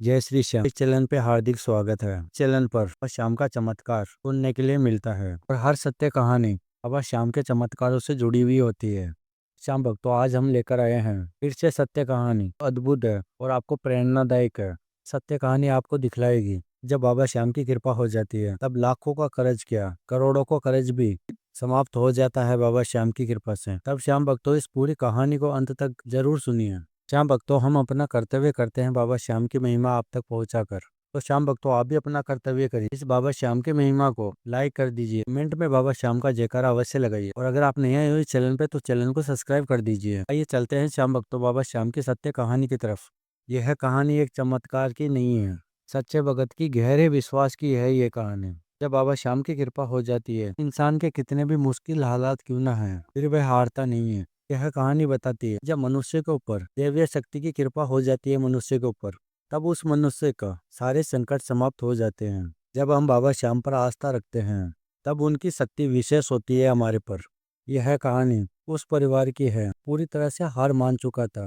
जय श्री श्याम। इस चैनल पे हार्दिक स्वागत है। चैनल पर बाबा श्याम का चमत्कार सुनने के लिए मिलता है और हर सत्य कहानी बाबा श्याम के चमत्कारों से जुड़ी हुई होती है। श्याम भक्तों, आज हम लेकर आए हैं फिर से सत्य कहानी। अद्भुत है और आपको प्रेरणादायक है। सत्य कहानी आपको दिखलाएगी जब बाबा श्याम की कृपा हो जाती है तब लाखों का कर्ज क्या करोड़ों का कर्ज भी समाप्त हो जाता है बाबा श्याम की कृपा से। तब श्याम भक्तों, इस पूरी कहानी को अंत तक जरूर सुनिए। श्याम भक्तों, हम अपना कर्तव्य करते हैं बाबा श्याम की महिमा आप तक पहुंचाकर। तो श्याम भक्तों, आप भी अपना कर्तव्य करिए। इस बाबा श्याम की महिमा को लाइक कर दीजिए, कमेंट में बाबा श्याम का जयकारा अवश्य लगाइए और अगर आप नए आए हो इस चैनल पे तो चैनल को सब्सक्राइब कर दीजिए। आइए चलते हैं श्याम भक्तों बाबा श्याम की सत्य कहानी की तरफ। यह कहानी एक चमत्कार की नहीं है, सच्चे भगत की गहरे विश्वास की है ये कहानी। जब बाबा श्याम की कृपा हो जाती है, इंसान के कितने भी मुश्किल हालात क्यों ना है फिर वह हारता नहीं है। यह कहानी बताती है जब मनुष्य के ऊपर दैवीय शक्ति की कृपा हो जाती है मनुष्य के ऊपर, तब उस मनुष्य का सारे संकट समाप्त हो जाते हैं। जब हम बाबा श्याम पर आस्था रखते हैं तब उनकी शक्ति विशेष होती है हमारे पर। यह कहानी उस परिवार की है पूरी तरह से हार मान चुका था,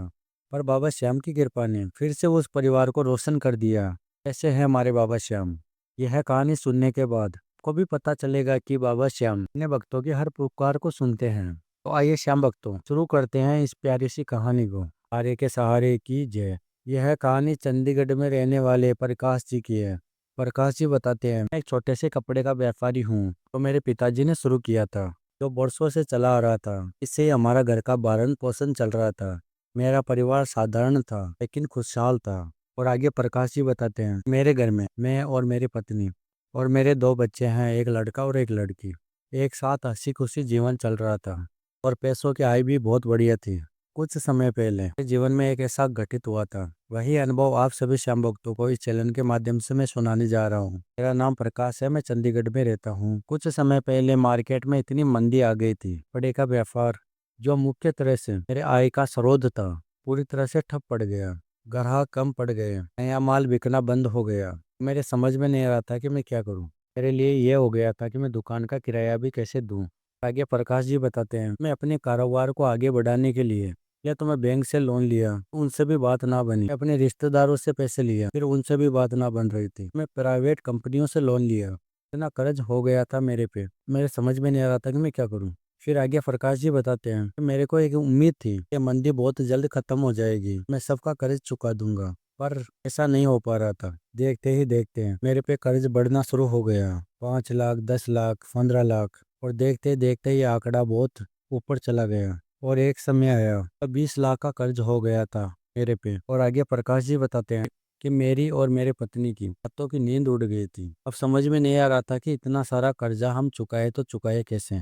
पर बाबा श्याम की कृपा ने फिर से उस परिवार को रोशन कर दिया। ऐसे है हमारे बाबा श्याम। यह कहानी सुनने के बाद को भी पता चलेगा कि बाबा श्याम अपने भक्तों की हर पुकार को सुनते हैं। तो आइए श्याम भक्तों, शुरू करते हैं इस प्यारी सी कहानी को। आर्य के सहारे की जय। यह कहानी चंडीगढ़ में रहने वाले प्रकाश जी की है। प्रकाश जी बताते हैं, मैं एक छोटे से कपड़े का व्यापारी हूँ तो मेरे पिताजी ने शुरू किया था, जो वर्षों से चला आ रहा था। इससे हमारा घर का भरण पोषण चल रहा था। मेरा परिवार साधारण था लेकिन खुशहाल था। और आगे प्रकाश जी बताते हैं, मेरे घर में मैं और मेरी पत्नी और मेरे दो बच्चे हैं, एक लड़का और एक लड़की। एक साथ हंसी खुशी जीवन चल रहा था और पैसों की आय भी बहुत बढ़िया थी। कुछ समय पहले मेरे जीवन में एक ऐसा घटित हुआ था, वही अनुभव आप सभी श्याम भक्तों को इस चैनल के माध्यम से मैं सुनाने जा रहा हूँ। मेरा नाम प्रकाश है, मैं चंडीगढ़ में रहता हूँ। कुछ समय पहले मार्केट में इतनी मंदी आ गई थी, कपड़े का व्यापार जो मुख्य तरह से मेरे आय का स्रोत था पूरी तरह से ठप पड़ गया। ग्राहक कम पड़ गए, नया माल बिकना बंद हो गया। मेरे समझ में नहीं आ रहा था कि मैं क्या करूं। मेरे लिए ये हो गया था कि मैं दुकान का किराया भी कैसे दूं। आगे प्रकाश जी बताते हैं, मैं अपने कारोबार को आगे बढ़ाने के लिए या तो मैं बैंक से लोन लिया, उनसे भी बात ना बनी। मैं अपने रिश्तेदारों से पैसे लिया, फिर उनसे भी बात ना बन रही थी। मैं प्राइवेट कंपनियों से लोन लिया, इतना कर्ज हो गया था मेरे पे, मेरे समझ में नहीं आ रहा था कि मैं क्या करूं। फिर आगे प्रकाश जी बताते हैं कि मेरे को एक उम्मीद थी कि मंदी बहुत जल्द खत्म हो जाएगी, मैं सबका कर्ज चुका दूंगा, पर ऐसा नहीं हो पा रहा था। देखते ही देखते मेरे पे कर्ज बढ़ना शुरू हो गया। 5 लाख, 10 लाख, 15 लाख और देखते देखते ये आंकड़ा बहुत ऊपर चला गया और एक समय आया तब 20 लाख का कर्ज हो गया था मेरे पे। और आगे प्रकाश जी बताते हैं कि मेरी और मेरे पत्नी की रातों की नींद उड़ गई थी। अब समझ में नहीं आ रहा था कि इतना सारा कर्जा हम चुकाए तो चुकाए कैसे।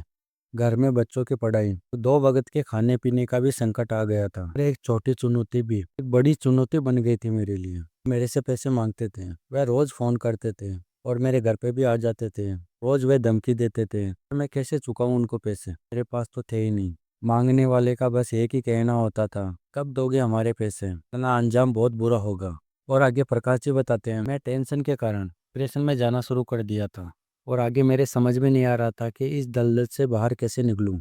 घर में बच्चों की पढ़ाई, तो 2 वक्त के खाने पीने का भी संकट आ गया था। और एक छोटी चुनौती भी एक बड़ी चुनौती बन गई थी मेरे लिए। मेरे से पैसे मांगते थे, वह रोज फोन करते थे और मेरे घर पे भी आ जाते थे। रोज वह धमकी देते थे, मैं कैसे चुकाऊं उनको पैसे, मेरे पास तो थे ही नहीं। मांगने वाले का बस एक ही कहना होता था, कब दोगे हमारे पैसे, वरना अंजाम बहुत बुरा होगा। और आगे प्रकाश जी बताते हैं, मैं टेंशन के कारण डिप्रेशन में जाना शुरू कर दिया था और आगे मेरे समझ में नहीं आ रहा था कि इस दलदल से बाहर कैसे निकलूं।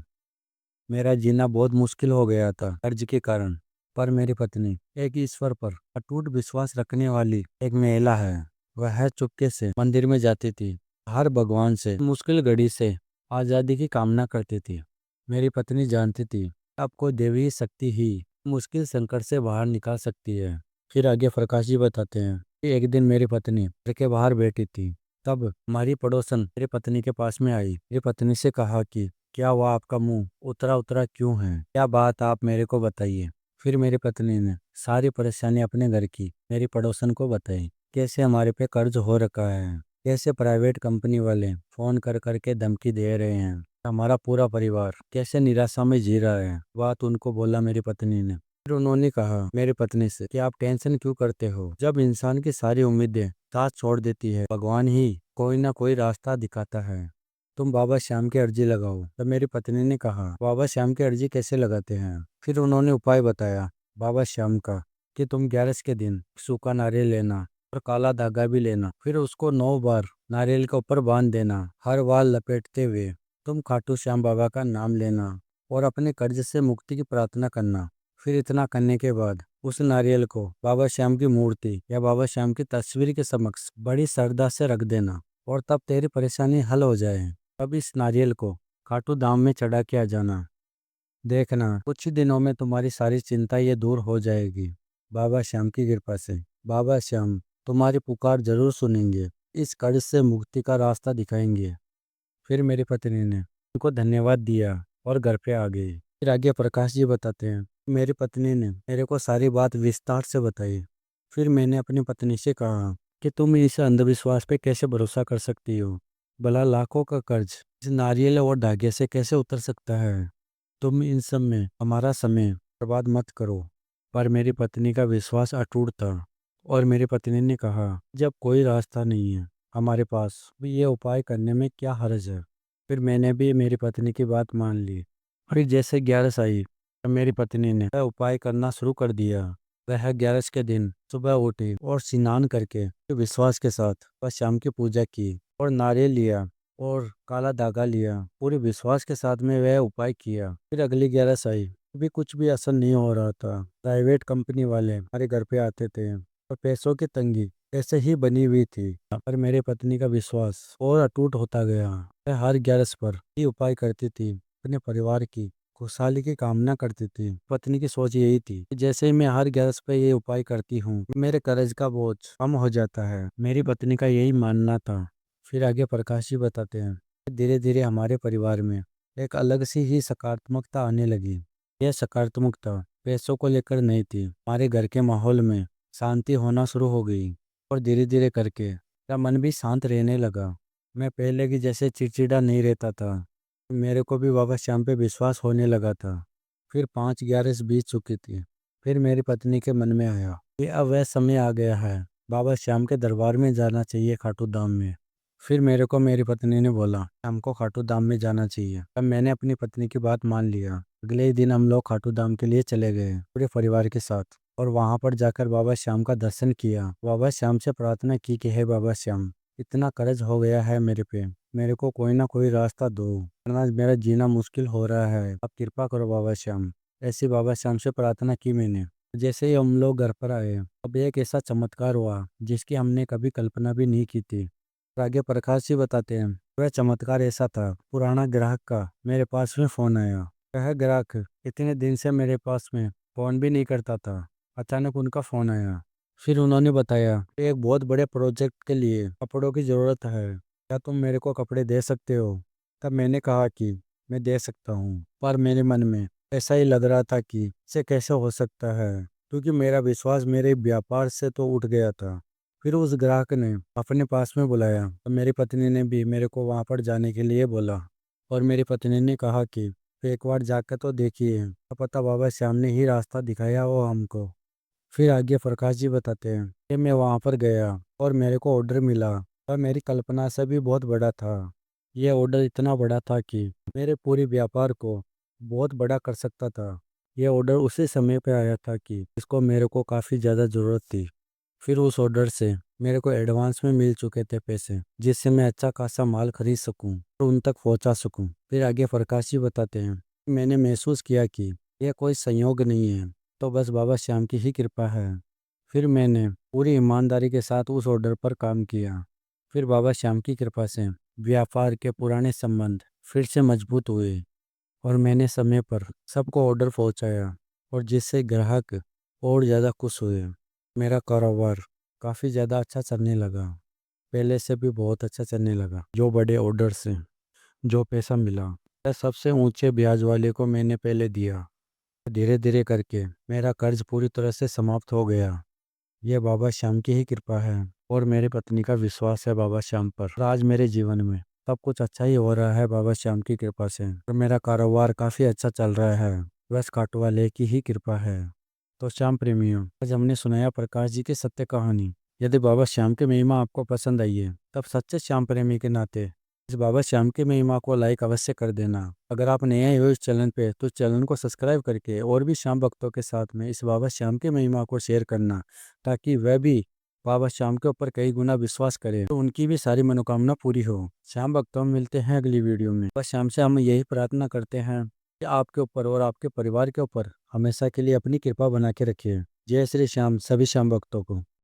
मेरा जीना बहुत मुश्किल हो गया था कर्ज के कारण। पर मेरी पत्नी एक ईश्वर पर अटूट विश्वास रखने वाली एक महिला है। वह चुपके से मंदिर में जाती थी, हर भगवान से मुश्किल घड़ी से आज़ादी की कामना करती थी। मेरी पत्नी जानती थी आपको देवी शक्ति ही मुश्किल संकट से बाहर निकाल सकती है। फिर आगे प्रकाश जी बताते हैं कि एक दिन मेरी पत्नी घर के बाहर बैठी थी, तब हमारी पड़ोसन मेरी पत्नी के पास में आई। मेरी पत्नी से कहा कि क्या हुआ, आपका मुंह उतरा उतरा क्यों है, क्या बात आप मेरे को बताइए। फिर मेरी पत्नी ने सारी परेशानी अपने घर की मेरी पड़ोसन को बताई। कैसे हमारे पे कर्ज हो रखा है, कैसे प्राइवेट कंपनी वाले फोन कर करके धमकी दे रहे हैं, हमारा पूरा परिवार कैसे निराशा में जी रहा है। बात उनको बोला मेरी पत्नी ने। फिर उन्होंने कहा मेरी पत्नी से कि आप टेंशन क्यों करते हो, जब इंसान की सारी उम्मीदें साथ छोड़ देती है भगवान ही कोई ना कोई रास्ता दिखाता है। तुम बाबा श्याम की अर्जी लगाओ। तब मेरी पत्नी ने कहा बाबा श्याम की अर्जी कैसे लगाते हैं। फिर उन्होंने उपाय बताया बाबा श्याम का कि तुम 11 के दिन सूखा नारियल लेना और काला धागा भी लेना, फिर उसको 9 बार नारियल के ऊपर बांध देना। हर बार लपेटते हुए तुम खाटू श्याम बाबा का नाम लेना और अपने कर्ज से मुक्ति की प्रार्थना करना। फिर इतना करने के बाद उस नारियल को बाबा श्याम की मूर्ति या बाबा श्याम की तस्वीर के समक्ष बड़ी श्रद्धा से रख देना और तब तेरी परेशानी हल हो जाए। अब इस नारियल को खाटू धाम में चढ़ा के आ जाना। देखना कुछ ही दिनों में तुम्हारी सारी चिंता ये दूर हो जाएगी बाबा श्याम की कृपा से। बाबा श्याम तुम्हारी पुकार जरूर सुनेंगे, इस कर्ज से मुक्ति का रास्ता दिखाएंगे। फिर मेरी पत्नी ने उनको धन्यवाद दिया और घर पे आ गई। फिर आगे प्रकाश जी बताते हैं, मेरी पत्नी ने मेरे को सारी बात विस्तार से बताई। फिर मैंने अपनी पत्नी से कहा कि तुम इस अंधविश्वास पे कैसे भरोसा कर सकती हो। भला लाखों का कर्ज इस नारियल और धागे से कैसे उतर सकता है। तुम इन सब में हमारा समय बर्बाद मत करो। पर मेरी पत्नी का विश्वास अटूट था और मेरी पत्नी ने कहा, जब कोई रास्ता नहीं है हमारे पास, भी ये उपाय करने में क्या हर्ज है। फिर मैंने भी मेरी पत्नी की बात मान ली। फिर जैसे 11 आई तो मेरी पत्नी ने वह उपाय करना शुरू कर दिया। वह 11 के दिन सुबह उठी और स्नान करके विश्वास के साथ वह शाम की पूजा की और नारियल लिया और काला धागा लिया। पूरे विश्वास के साथ में वह उपाय किया। फिर अगली 11 आई, भी कुछ भी असर नहीं हो रहा था। प्राइवेट कंपनी वाले हमारे घर पे आते थे और पैसों की तंगी ऐसे ही बनी हुई थी। पर मेरी पत्नी का विश्वास और अटूट होता गया। वह हर 11 पर ही उपाय करती थी, अपने परिवार की खुशहाली की कामना करती थी। पत्नी की सोच यही थी कि जैसे ही मैं हर 11 पे ये उपाय करती हूँ, मेरे कर्ज का बोझ कम हो जाता है। मेरी पत्नी का यही मानना था। फिर आगे प्रकाश जी बताते हैं, धीरे धीरे हमारे परिवार में एक अलग सी ही सकारात्मकता आने लगी। यह सकारात्मकता पैसों को लेकर नहीं थी। हमारे घर के माहौल में शांति होना शुरू हो गई और धीरे धीरे करके मेरा मन भी शांत रहने लगा। मैं पहले की जैसे चिड़चिड़ा नहीं रहता था। मेरे को भी बाबा श्याम पे विश्वास होने लगा था। फिर 5-11 बीत चुकी थी। फिर मेरी पत्नी के मन में आया कि अब वह समय आ गया है, बाबा श्याम के दरबार में जाना चाहिए, खाटू धाम में। फिर मेरे को मेरी पत्नी ने बोला हमको खाटू धाम में जाना चाहिए। अब मैंने अपनी पत्नी की बात मान लिया। अगले ही दिन हम लोग खाटू धाम के लिए चले गए पूरे परिवार के साथ और वहां पर जाकर बाबा श्याम का दर्शन किया। बाबा श्याम से प्रार्थना की कि हे बाबा श्याम, इतना कर्ज हो गया है मेरे पे, मेरे को कोई ना कोई रास्ता दो, वरना मेरा जीना मुश्किल हो रहा है, अब कृपा करो बाबा श्याम। ऐसी बाबा श्याम से प्रार्थना की मैंने। जैसे ही हम लोग घर पर आए, अब एक ऐसा चमत्कार हुआ जिसकी हमने कभी कल्पना भी नहीं की थी। आगे प्रकाश जी बताते हैं, वह चमत्कार ऐसा था, पुराना ग्राहक का मेरे पास में फोन आया। वह ग्राहक इतने दिन से मेरे पास में फोन भी नहीं करता था। अचानक उनका फोन आया। फिर उन्होंने बताया कि एक बहुत बड़े प्रोजेक्ट के लिए कपड़ों की ज़रूरत है, क्या तुम मेरे को कपड़े दे सकते हो। तब मैंने कहा कि मैं दे सकता हूँ, पर मेरे मन में ऐसा ही लग रहा था कि इसे कैसे हो सकता है, क्योंकि मेरा विश्वास मेरे व्यापार से तो उठ गया था। फिर उस ग्राहक ने अपने पास में बुलाया तो मेरी पत्नी ने भी मेरे को वहाँ पर जाने के लिए बोला और मेरी पत्नी ने कहा कि एक बार जाकर तो देखिए, क्या पता बाबा श्याम ने ही रास्ता दिखाया हो हमको। फिर आगे प्रकाश जी बताते हैं कि मैं वहाँ पर गया और मेरे को ऑर्डर मिला और मेरी कल्पना से भी बहुत बड़ा था। यह ऑर्डर इतना बड़ा था कि मेरे पूरे व्यापार को बहुत बड़ा कर सकता था। यह ऑर्डर उसी समय पे आया था कि इसको मेरे को काफ़ी ज़्यादा ज़रूरत थी। फिर उस ऑर्डर से मेरे को एडवांस में मिल चुके थे पैसे, जिससे मैं अच्छा खासा माल खरीद सकूं और उन तक पहुंचा सकूं। फिर आगे प्रकाश जी बताते हैं, मैंने महसूस किया कि यह कोई संयोग नहीं है, तो बस बाबा श्याम की ही कृपा है। फिर मैंने पूरी ईमानदारी के साथ उस ऑर्डर पर काम किया। फिर बाबा श्याम की कृपा से व्यापार के पुराने संबंध फिर से मजबूत हुए और मैंने समय पर सबको ऑर्डर पहुंचाया और जिससे ग्राहक और ज़्यादा खुश हुए। मेरा कारोबार काफ़ी ज़्यादा अच्छा चलने लगा, पहले से भी बहुत अच्छा चलने लगा। जो बड़े ऑर्डर से जो पैसा मिला, वह सबसे ऊंचे ब्याज वाले को मैंने पहले दिया। धीरे धीरे करके मेरा कर्ज पूरी तरह से समाप्त हो गया। यह बाबा श्याम की ही कृपा है और मेरी पत्नी का विश्वास है बाबा श्याम पर। और आज मेरे जीवन में सब कुछ अच्छा ही हो रहा है बाबा श्याम की कृपा से और मेरा कारोबार काफ़ी अच्छा चल रहा है, बस काटू वाले की ही कृपा है। तो श्याम प्रेमियों, आज हमने सुनाया प्रकाश जी की सत्य कहानी। यदि बाबा श्याम की महिमा आपको पसंद आई है, तब सच्चे श्याम प्रेमी के नाते इस बाबा श्याम की महिमा को लाइक अवश्य कर देना। अगर आप नए आए हो इस चैनल पे तो चैनल को सब्सक्राइब करके और भी श्याम भक्तों के साथ में इस बाबा श्याम की महिमा को शेयर करना, ताकि वह भी बाबा श्याम के ऊपर कई गुना विश्वास करें तो उनकी भी सारी मनोकामना पूरी हो। श्याम भक्तों, मिलते हैं अगली वीडियो में। बस श्याम से हम यही प्रार्थना करते हैं कि आपके ऊपर और आपके परिवार के ऊपर हमेशा के लिए अपनी कृपा बना के रखिए। जय श्री श्याम सभी श्याम भक्तों को।